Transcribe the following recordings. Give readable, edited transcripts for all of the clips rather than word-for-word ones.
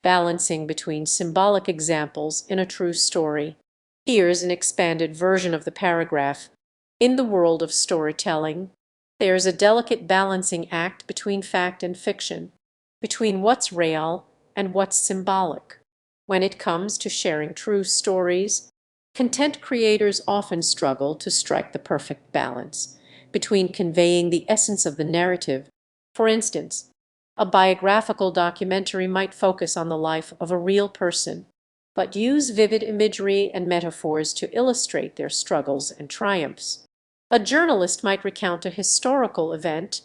Balancing between symbolic examples in a true story. Here's an expanded version of the paragraph. In the world of storytelling, there's a delicate balancing act between fact and fiction, between what's real and what's symbolic. When it comes to sharing true stories, content creators often struggle to strike the perfect balance between conveying the essence of the narrative. For instance, a biographical documentary might focus on the life of a real person, but use vivid imagery and metaphors to illustrate their struggles and triumphs. A journalist might recount a historical event,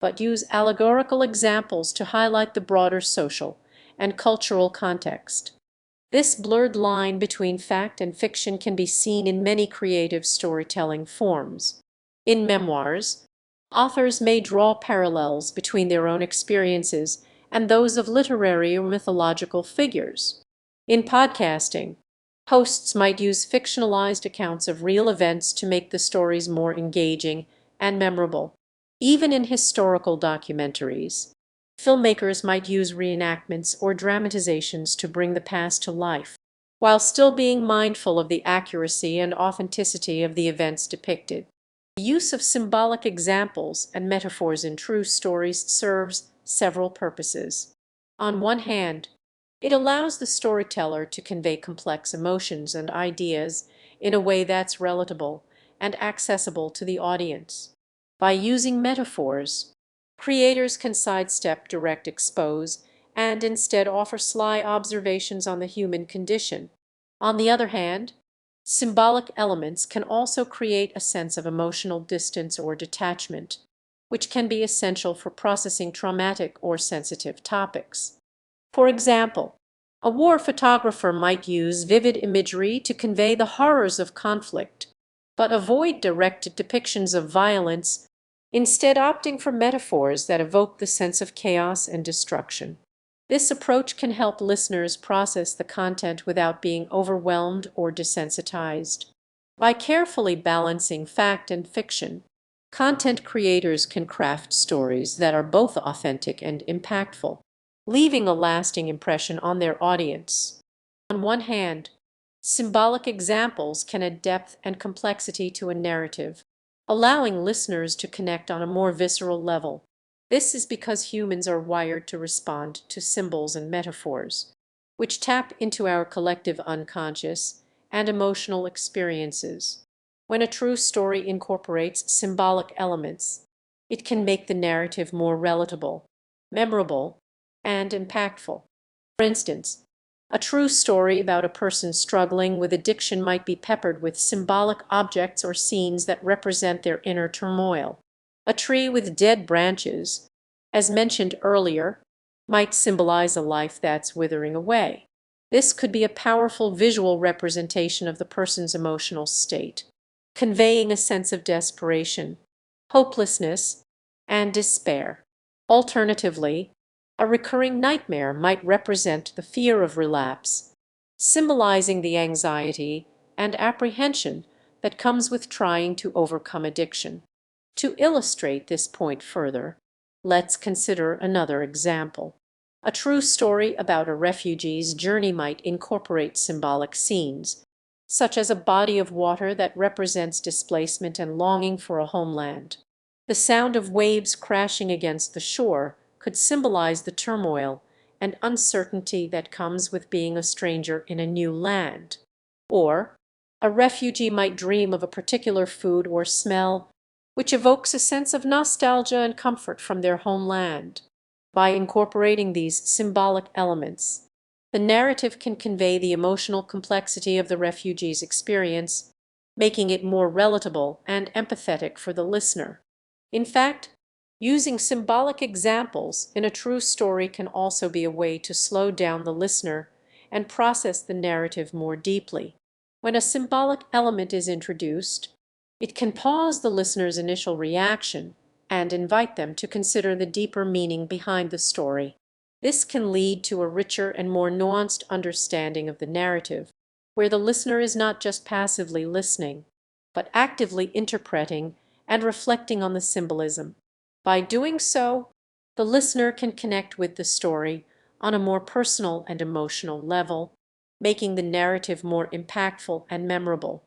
but use allegorical examples to highlight the broader social and cultural context. This blurred line between fact and fiction can be seen in many creative storytelling forms. In memoirs, authors may draw parallels between their own experiences and those of literary or mythological figures. In podcasting, hosts might use fictionalized accounts of real events to make the stories more engaging and memorable. Even in historical documentaries, filmmakers might use reenactments or dramatizations to bring the past to life, while still being mindful of the accuracy and authenticity of the events depicted. The use of symbolic examples and metaphors in true stories serves several purposes. On one hand, it allows the storyteller to convey complex emotions and ideas in a way that's relatable and accessible to the audience. By using metaphors, creators can sidestep direct expose and instead offer sly observations on the human condition. On the other hand, symbolic elements can also create a sense of emotional distance or detachment, which can be essential for processing traumatic or sensitive topics. For example, a war photographer might use vivid imagery to convey the horrors of conflict, but avoid direct depictions of violence, instead opting for metaphors that evoke the sense of chaos and destruction. This approach can help listeners process the content without being overwhelmed or desensitized. By carefully balancing fact and fiction, content creators can craft stories that are both authentic and impactful, leaving a lasting impression on their audience. On one hand, symbolic examples can add depth and complexity to a narrative, allowing listeners to connect on a more visceral level. This is because humans are wired to respond to symbols and metaphors, which tap into our collective unconscious and emotional experiences. When a true story incorporates symbolic elements, it can make the narrative more relatable, memorable, and impactful. For instance, a true story about a person struggling with addiction might be peppered with symbolic objects or scenes that represent their inner turmoil. A tree with dead branches, as mentioned earlier, might symbolize a life that's withering away. This could be a powerful visual representation of the person's emotional state, conveying a sense of desperation, hopelessness, and despair. Alternatively, a recurring nightmare might represent the fear of relapse, symbolizing the anxiety and apprehension that comes with trying to overcome addiction. To illustrate this point further, let's consider another example. A true story about a refugee's journey might incorporate symbolic scenes, such as a body of water that represents displacement and longing for a homeland. The sound of waves crashing against the shore could symbolize the turmoil and uncertainty that comes with being a stranger in a new land. Or, a refugee might dream of a particular food or smell, which evokes a sense of nostalgia and comfort from their homeland. By incorporating these symbolic elements, the narrative can convey the emotional complexity of the refugee's experience, making it more relatable and empathetic for the listener. In fact, using symbolic examples in a true story can also be a way to slow down the listener and process the narrative more deeply. When a symbolic element is introduced, it can pause the listener's initial reaction and invite them to consider the deeper meaning behind the story. This can lead to a richer and more nuanced understanding of the narrative, where the listener is not just passively listening, but actively interpreting and reflecting on the symbolism. By doing so, the listener can connect with the story on a more personal and emotional level, making the narrative more impactful and memorable.